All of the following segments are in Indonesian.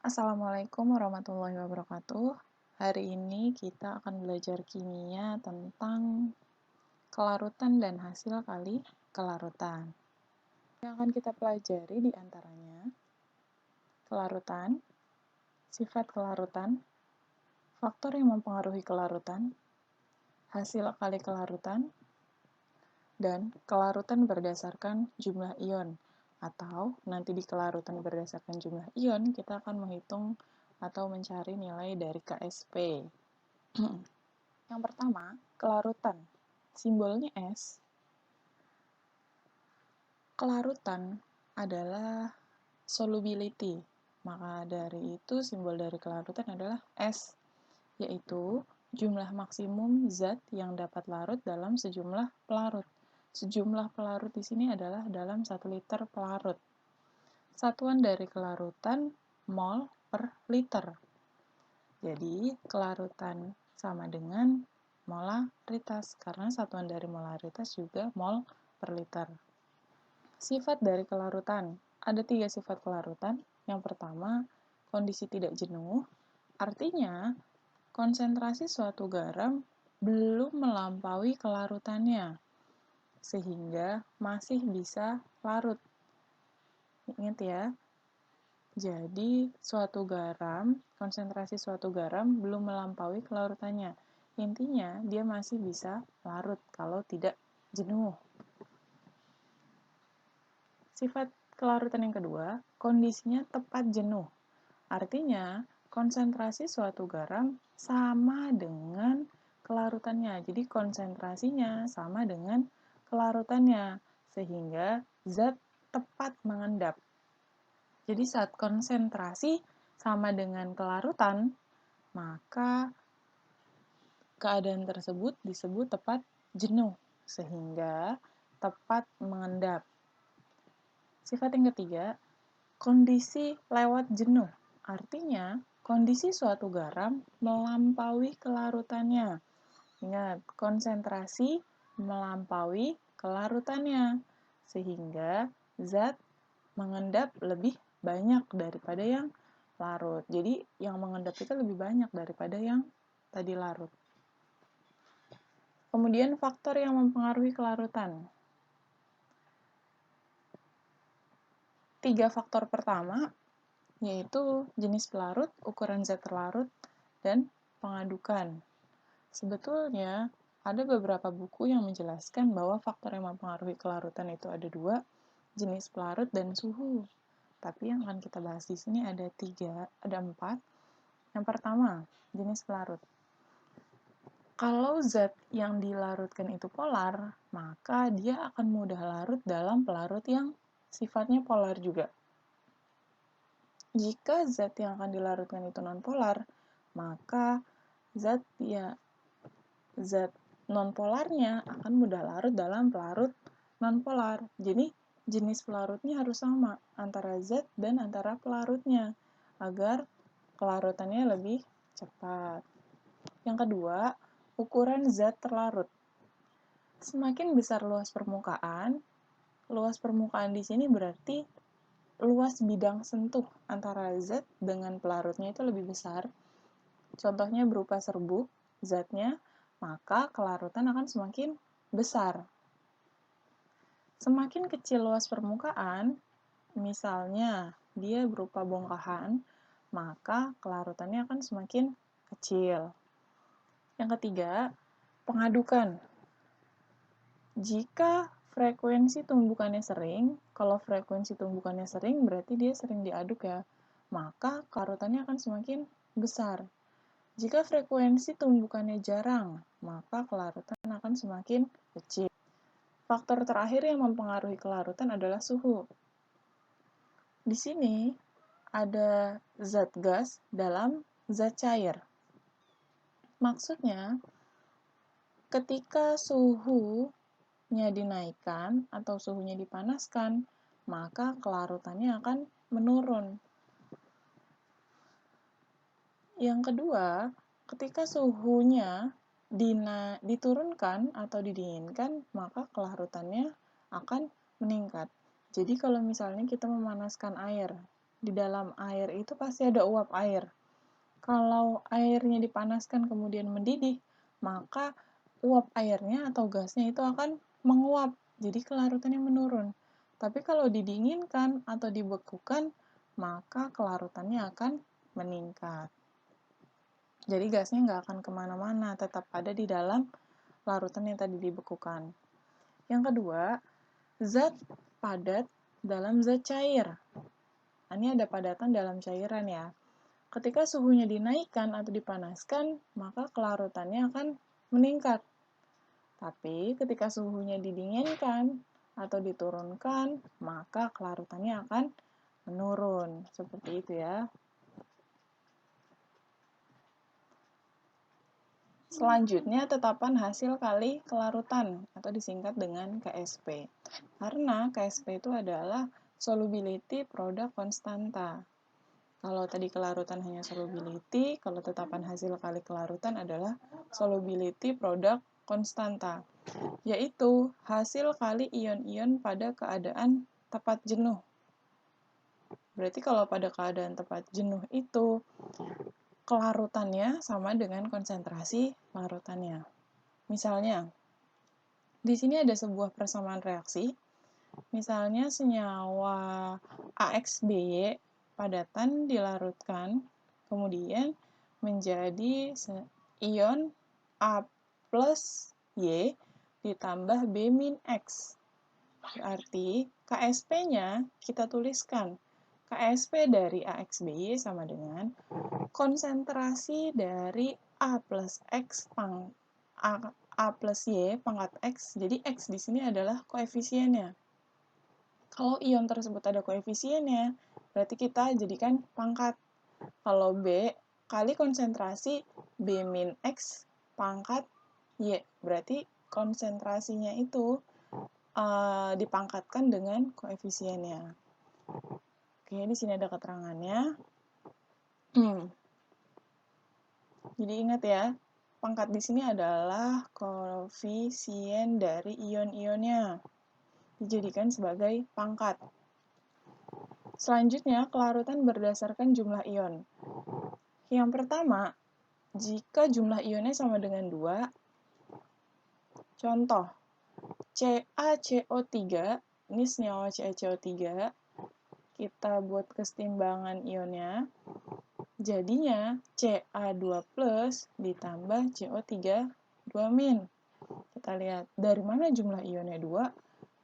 Assalamualaikum warahmatullahi wabarakatuh. Hari ini kita akan belajar kimia tentang kelarutan dan hasil kali kelarutan. Yang akan kita pelajari di antaranya kelarutan, sifat kelarutan, faktor yang mempengaruhi kelarutan, hasil kali kelarutan, dan kelarutan berdasarkan jumlah ion. Atau nanti di kelarutan berdasarkan jumlah ion, kita akan menghitung atau mencari nilai dari KSP. Yang pertama, kelarutan. Simbolnya S. Kelarutan adalah solubility. Maka dari itu, simbol dari kelarutan adalah S, yaitu jumlah maksimum zat yang dapat larut dalam sejumlah pelarut. Sejumlah pelarut di sini adalah dalam 1 liter pelarut. Satuan dari kelarutan mol per liter. Jadi, kelarutan sama dengan molaritas, karena satuan dari molaritas juga mol per liter. Sifat dari kelarutan. Ada 3 sifat kelarutan. Yang pertama, kondisi tidak jenuh. Artinya, konsentrasi suatu garam belum melampaui kelarutannya, sehingga masih bisa larut. Ingat ya, jadi konsentrasi suatu garam belum melampaui kelarutannya. Intinya, dia masih bisa larut kalau tidak jenuh. Sifat kelarutan yang kedua, kondisinya tepat jenuh. Artinya, konsentrasi suatu garam sama dengan kelarutannya. Jadi, konsentrasinya sama dengan kelarutannya, sehingga zat tepat mengendap. Jadi, saat konsentrasi sama dengan kelarutan, maka keadaan tersebut disebut tepat jenuh, sehingga tepat mengendap. Sifat yang ketiga, kondisi lewat jenuh. Artinya, kondisi suatu garam melampaui kelarutannya. Ingat, konsentrasi melampaui kelarutannya, sehingga zat mengendap lebih banyak daripada yang larut. Jadi, yang mengendap itu lebih banyak daripada yang tadi larut. Kemudian, faktor yang mempengaruhi kelarutan. 3 faktor pertama, yaitu jenis pelarut, ukuran zat terlarut, dan pengadukan. Sebetulnya, ada beberapa buku yang menjelaskan bahwa faktor yang mempengaruhi kelarutan itu ada 2, jenis pelarut dan suhu. Tapi yang akan kita bahas di sini ada 4. Yang pertama, jenis pelarut. Kalau zat yang dilarutkan itu polar, maka dia akan mudah larut dalam pelarut yang sifatnya polar juga. Jika zat yang akan dilarutkan itu nonpolar, maka zat nonpolarnya akan mudah larut dalam pelarut nonpolar. Jadi, jenis pelarutnya harus sama antara zat dan antara pelarutnya, agar kelarutannya lebih cepat. Yang kedua, ukuran zat terlarut. Semakin besar luas permukaan di sini berarti luas bidang sentuh antara zat dengan pelarutnya itu lebih besar. Contohnya berupa serbuk zatnya, maka kelarutan akan semakin besar. Semakin kecil luas permukaan, misalnya dia berupa bongkahan, maka kelarutannya akan semakin kecil. Yang ketiga, pengadukan. Jika frekuensi tumbukannya sering, kalau frekuensi tumbukannya sering berarti dia sering diaduk ya, maka kelarutannya akan semakin besar. Jika frekuensi tumbukannya jarang, maka kelarutan akan semakin kecil. Faktor terakhir yang mempengaruhi kelarutan adalah suhu. Di sini ada zat gas dalam zat cair. Maksudnya, ketika suhunya dinaikkan atau suhunya dipanaskan, maka kelarutannya akan menurun. Yang kedua, ketika suhunya diturunkan atau didinginkan, maka kelarutannya akan meningkat. Jadi kalau misalnya kita memanaskan air, di dalam air itu pasti ada uap air. Kalau airnya dipanaskan kemudian mendidih, maka uap airnya atau gasnya itu akan menguap, jadi kelarutannya menurun. Tapi kalau didinginkan atau dibekukan, maka kelarutannya akan meningkat. Jadi gasnya nggak akan kemana-mana, tetap ada di dalam larutan yang tadi dibekukan. Yang kedua, zat padat dalam zat cair. Ini ada padatan dalam cairan ya. Ketika suhunya dinaikkan atau dipanaskan, maka kelarutannya akan meningkat. Tapi ketika suhunya didinginkan atau diturunkan, maka kelarutannya akan menurun. Seperti itu ya. Selanjutnya, tetapan hasil kali kelarutan atau disingkat dengan KSP. Karena KSP itu adalah solubility produk konstanta. Kalau tadi kelarutan hanya solubility, kalau tetapan hasil kali kelarutan adalah solubility produk konstanta, yaitu hasil kali ion-ion pada keadaan tepat jenuh. Berarti kalau pada keadaan tepat jenuh itu, kelarutannya sama dengan konsentrasi larutannya. Misalnya, di sini ada sebuah persamaan reaksi, misalnya senyawa AXBY padatan dilarutkan, kemudian menjadi ion A plus Y ditambah B min X. Berarti KSP-nya kita tuliskan. KSP dari AXBY sama dengan konsentrasi dari A plus X A plus Y pangkat X. Jadi X di sini adalah koefisiennya. Kalau ion tersebut ada koefisiennya, berarti kita jadikan pangkat. Kalau B kali konsentrasi B min X pangkat Y, berarti konsentrasinya itu dipangkatkan dengan koefisiennya. Oke, di sini ada keterangannya. Jadi ingat ya, pangkat di sini adalah koefisien dari ion-ionnya. Dijadikan sebagai pangkat. Selanjutnya, kelarutan berdasarkan jumlah ion. Yang pertama, jika jumlah ionnya sama dengan 2, contoh, CaCO3, ini senyawa CaCO3, kita buat kesetimbangan ionnya, jadinya Ca2 plus ditambah CO3 2-. Kita lihat, dari mana jumlah ionnya 2?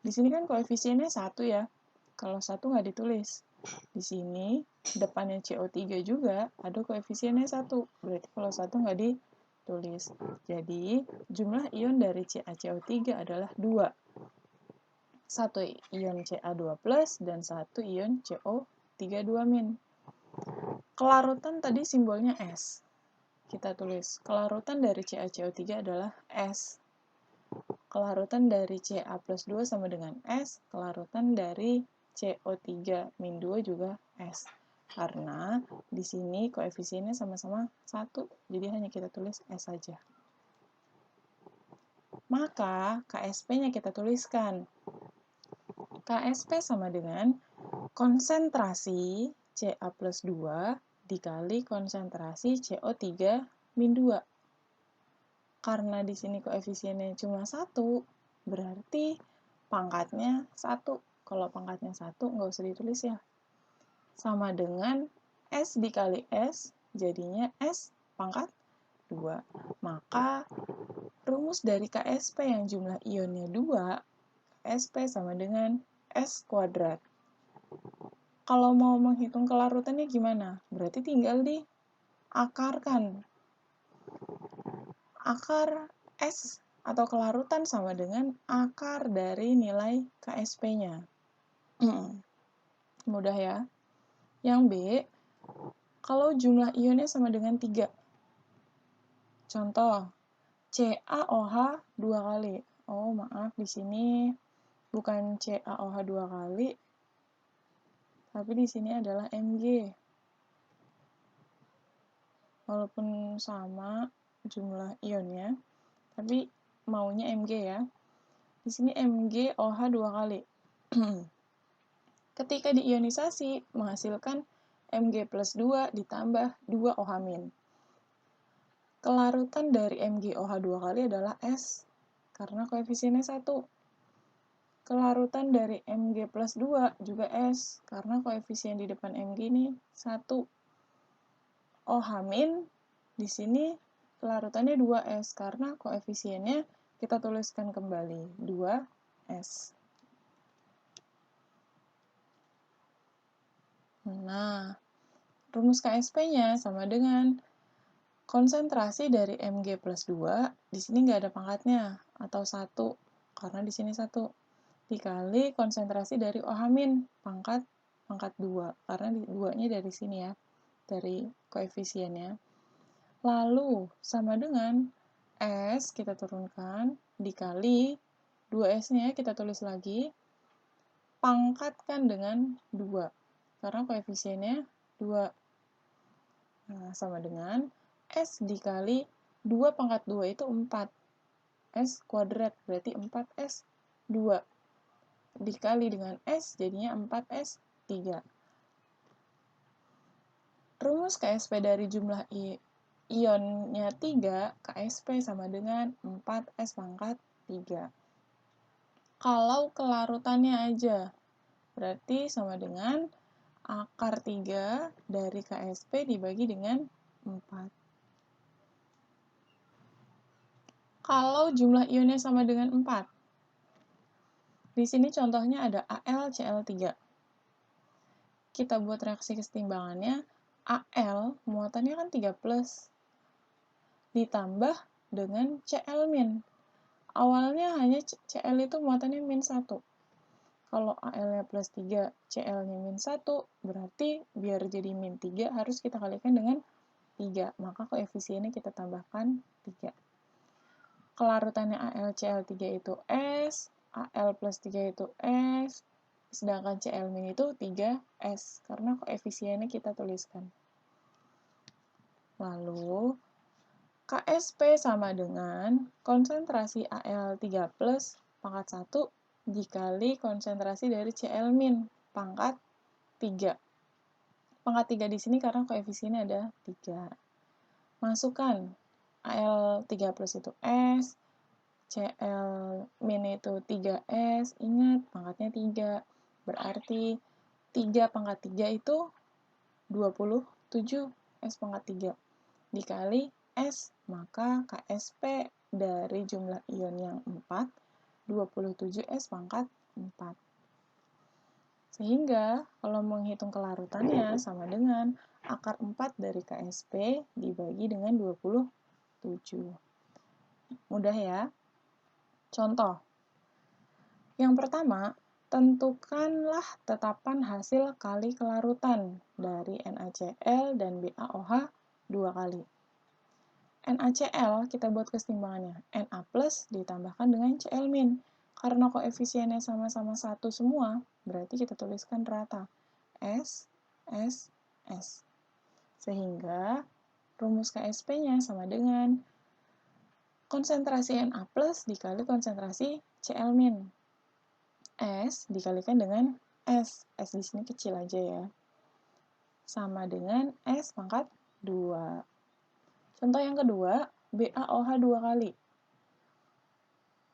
Di sini kan koefisiennya 1 ya. Kalau 1 nggak ditulis. Di sini, depannya CO3 juga ada koefisiennya 1. Berarti kalau 1 nggak ditulis. Jadi, jumlah ion dari CaCO3 adalah 2. 1 ion Ca2 plus dan 1 ion CO3 2-. Kelarutan tadi simbolnya S. Kita tulis, kelarutan dari CaCO3 adalah S. Kelarutan dari Ca plus 2 sama dengan S, kelarutan dari CO3 min 2 juga S. Karena di sini koefisiennya sama-sama 1, jadi hanya kita tulis S saja. Maka KSP-nya kita tuliskan. KSP sama dengan konsentrasi Ca plus 2 dikali konsentrasi CO3 min 2. Karena di sini koefisiennya cuma 1, berarti pangkatnya 1. Kalau pangkatnya 1, nggak usah ditulis ya. Sama dengan S dikali S, jadinya S pangkat 2. Maka rumus dari KSP yang jumlah ionnya 2, KSP sama dengan S kuadrat. Kalau mau menghitung kelarutannya gimana? Berarti tinggal diakarkan. Akar S atau kelarutan sama dengan akar dari nilai KSP-nya. Mudah ya. Yang B, kalau jumlah ionnya sama dengan 3. Contoh, CaOH 2 kali. Oh, maaf, di sini bukan CaOH 2 kali, tapi di sini adalah Mg. Walaupun sama jumlah ionnya, tapi maunya Mg ya. Di sini Mg OH 2 kali. Ketika diionisasi, menghasilkan Mg plus 2 ditambah 2 OH-. Kelarutan dari MgOH 2 kali adalah S, karena koefisiennya 1. Kelarutan dari Mg plus 2 juga S, karena koefisien di depan Mg ini 1. OH- di sini kelarutannya 2S, karena koefisiennya kita tuliskan kembali, 2S. Nah, rumus KSP-nya sama dengan konsentrasi dari Mg plus 2, di sini nggak ada pangkatnya, atau 1, karena di sini 1, dikali konsentrasi dari OH-, pangkat 2, karena 2-nya dari sini ya, dari koefisiennya. Lalu, sama dengan S kita turunkan, dikali 2S-nya kita tulis lagi, pangkatkan dengan 2, karena koefisiennya 2. Nah, sama dengan S dikali 2 pangkat 2 itu 4. S kuadrat, berarti 4S 2. Dikali dengan S, jadinya 4S3. Rumus KSP dari jumlah ionnya 3, KSP sama dengan 4S pangkat 3. Kalau kelarutannya aja, berarti sama dengan akar 3 dari KSP dibagi dengan 4. Kalau jumlah ionnya sama dengan 4, di sini contohnya ada AlCl3. Kita buat reaksi kesetimbangannya, Al muatannya kan 3+, ditambah dengan Cl-. Awalnya hanya Cl itu muatannya -1. Kalau Al-nya plus 3, Cl-nya -1, berarti biar jadi -3 harus kita kalikan dengan 3. Maka koefisiennya kita tambahkan 3. Kelarutannya AlCl3 itu S, Al plus 3 itu S, sedangkan Cl- itu 3S, karena koefisiennya kita tuliskan. Lalu, KSP sama dengan konsentrasi Al3 plus pangkat 1 dikali konsentrasi dari Cl- pangkat 3. Pangkat 3 di sini karena koefisiennya ada 3. Masukkan Al3 plus itu S, Cl- itu 3S, ingat pangkatnya 3, berarti 3 pangkat 3 itu 27 S pangkat 3, dikali S, maka KSP dari jumlah ion yang 4, 27S pangkat 4. Sehingga, kalau menghitung kelarutannya sama dengan akar 4 dari KSP dibagi dengan 27. Mudah ya? Contoh. Yang pertama, tentukanlah tetapan hasil kali kelarutan dari NaCl dan BaOH 2 kali. NaCl kita buat kesetimbangannya, Na plus ditambahkan dengan Cl-. Karena koefisiennya sama-sama 1 semua, berarti kita tuliskan rata. S, S, S. Sehingga rumus KSP-nya sama dengan konsentrasi Na plus dikali konsentrasi Cl-. S dikalikan dengan S. S di sini kecil aja ya. Sama dengan S pangkat 2. Contoh yang kedua, BaOH 2 kali.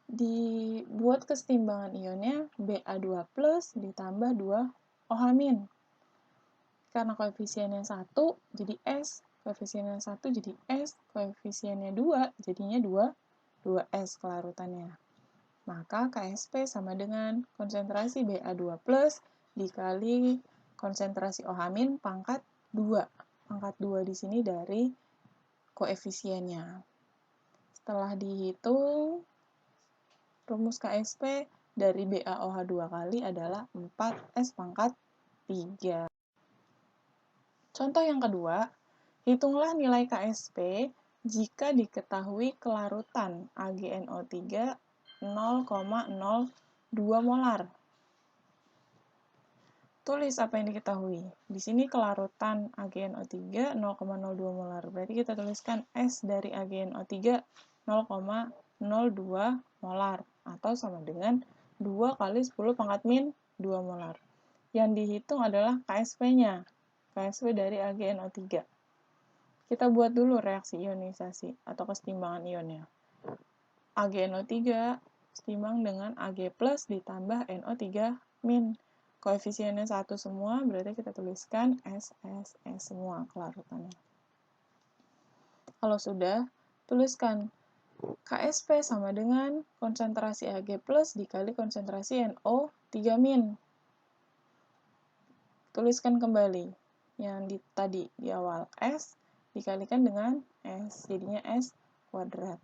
Dibuat kesetimbangan ionnya Ba2 plus ditambah 2 OH-. Karena koefisiennya 1 jadi S, koefisiennya 1 jadi S, koefisiennya 2 jadinya 2S kelarutannya. Maka KSP sama dengan konsentrasi Ba2 plus dikali konsentrasi OH- pangkat 2. Pangkat 2 di sini dari koefisiennya. Setelah dihitung, rumus KSP dari BaOH 2 kali adalah 4S pangkat 3. Contoh yang kedua, hitunglah nilai KSP jika diketahui kelarutan AgNO3 0,02 molar. Tulis apa yang diketahui. Di sini kelarutan AgNO3 0,02 molar. Berarti kita tuliskan S dari AgNO3 0,02 molar. Atau sama dengan 2 kali 10 pangkat min 2 molar. Yang dihitung adalah KSP-nya. KSP dari AgNO3. Kita buat dulu reaksi ionisasi atau kesetimbangan ionnya. AgNO3 setimbang dengan Ag plus ditambah NO3 min. Koefisiennya 1 semua, berarti kita tuliskan SSS semua kelarutannya. Kalau sudah, tuliskan KSP sama dengan konsentrasi Ag plus dikali konsentrasi NO3 min. Tuliskan kembali yang tadi di awal, S dikalikan dengan S, jadinya S kuadrat.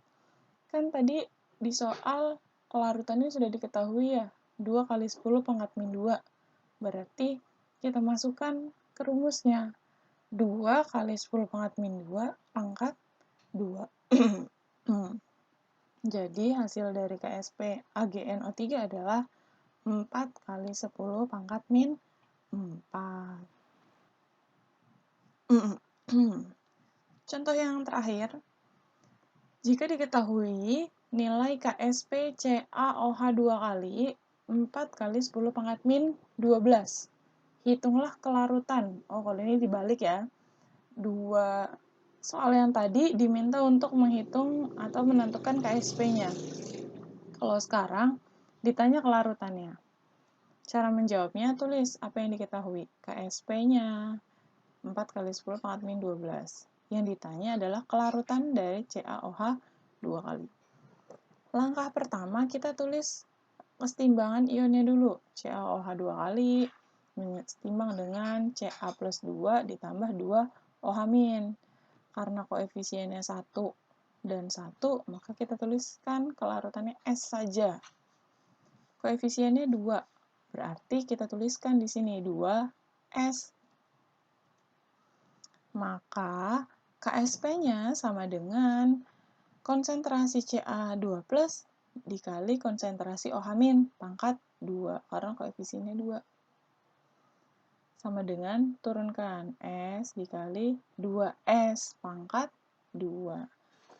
Kan tadi di soal kelarutannya sudah diketahui ya, 2 kali 10 pangkat min 2. Berarti kita masukkan ke rumusnya. 2 kali 10 pangkat min 2 pangkat 2. Jadi hasil dari KSP AgNO3 adalah 4 kali 10 pangkat min 4. Contoh yang terakhir, jika diketahui nilai KSP CaOH 2 kali, 4 kali 10 pangkat min 12. Hitunglah kelarutan. Oh, kalau ini dibalik ya. Soal yang tadi diminta untuk menghitung atau menentukan KSP-nya. Kalau sekarang ditanya kelarutannya. Cara menjawabnya, tulis apa yang diketahui. KSP-nya 4 kali 10 pangkat min 12. Yang ditanya adalah kelarutan dari CaOH 2 kali. Langkah pertama kita tulis kesetimbangan ionnya dulu. CaOH 2 kali setimbang dengan Ca plus 2 ditambah 2 OH min. Karena koefisiennya 1 dan 1, maka kita tuliskan kelarutannya S saja. Koefisiennya 2, berarti kita tuliskan di sini 2S. Maka KSP-nya sama dengan konsentrasi Ca2 plus dikali konsentrasi OH min pangkat 2, karena koefisiennya 2. Sama dengan turunkan S dikali 2S pangkat 2.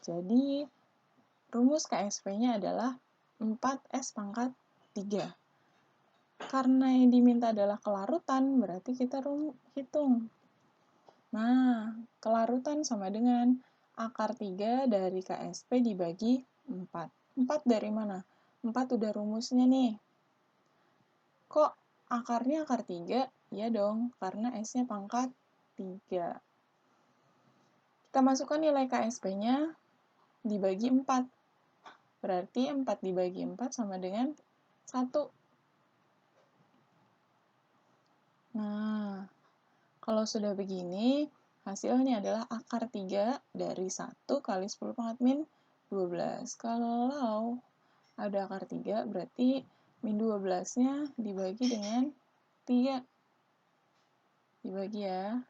Jadi, rumus KSP-nya adalah 4S pangkat 3. Karena yang diminta adalah kelarutan, berarti kita hitung. Nah, kelarutan sama dengan akar 3 dari KSP dibagi 4. 4 dari mana? 4 udah rumusnya nih. Kok akarnya akar 3? Ya dong, karena S-nya pangkat 3. Kita masukkan nilai KSP-nya dibagi 4. Berarti 4 dibagi 4 sama dengan 1. Nah, kalau sudah begini, hasilnya adalah akar 3 dari 1 kali 10 pangkat min 12. Kalau ada akar 3, berarti min 12-nya dibagi dengan 3. Dibagi ya.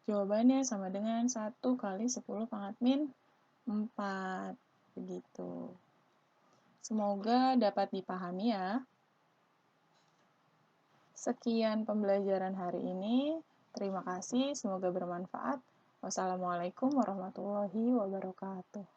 Jawabannya sama dengan 1 kali 10 pangkat min 4. Begitu. Semoga dapat dipahami ya. Sekian pembelajaran hari ini. Terima kasih, semoga bermanfaat. Wassalamualaikum warahmatullahi wabarakatuh.